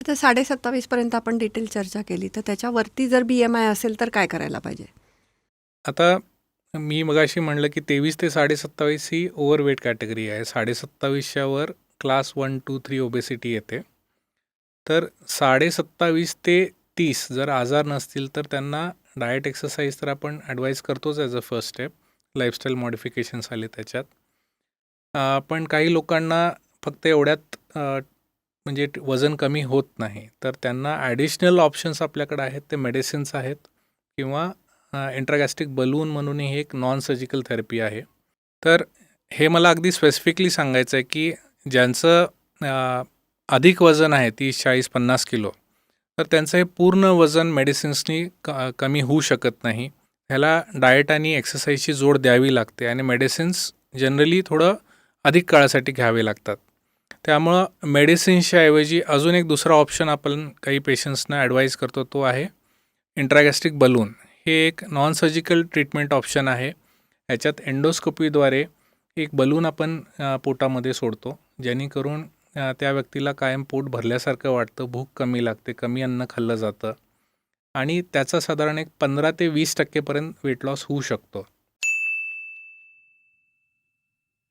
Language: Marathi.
आता 27.5 पर्यंत आपण डिटेल चर्चा केली, तर त्याच्यावरती जर BMI असेल तर काय करायला पाहिजे? आता मी मगाशी म्हणलं की 23 ते 27.5 ही ओव्हरवेट कॅटेगरी आहे. 27.5च्या वर क्लास 1, 2, 3 ओबेसिटी येते. तर 27.5 ते 30 जर आजार नसतील तर त्यांना डाएट एक्सरसाइज तर आपण ॲडवाईज करतोच as a first step. Lifestyle modifications आले त्याच्यात. पण काही लोकांना फक्त एवढ्यात म्हणजे वजन कमी होत नाही, तर त्यांना ॲडिशनल ऑप्शन्स आपल्याकडे आहेत. ते मेडिसिन्स आहेत किंवा इंट्रागॅस्ट्रिक बलून म्हणूनही हे एक नॉन सर्जिकल थेरपी आहे. तर हे मला अगदी स्पेसिफिकली सांगायचं आहे की ज्यांचं अधिक वजन आहे 30-40-50 किलो, तर त्यांचं हे पूर्ण वजन मेडिसिन्सनी कमी होऊ शकत नाही. ह्याला डाएट आणि एक्सरसाइजची जोड द्यावी लागते आणि मेडिसिन्स जनरली थोडं अधिक काळासाठी घ्यावे लागतात. त्यामुळं मेडिसिन्सच्या ऐवजी अजून एक दुसरा ऑप्शन आपण काही पेशंट्सना ॲडवाईज करतो, तो आहे इंट्रागॅस्ट्रिक बलून. हे एक नॉन सर्जिकल ट्रीटमेंट ऑप्शन आहे. ह्याच्यात एंडोस्कोपीद्वारे एक बलून आपण पोटामध्ये सोडतो, जेणेकरून त्या व्यक्तीला कायम पोट भरल्यासारखं वाटतं, भूक कमी लागते, कमी अन्न खाल्लं जातं आणि त्याचा साधारण एक 15 ते 20% वेट लॉस होऊ शकतो.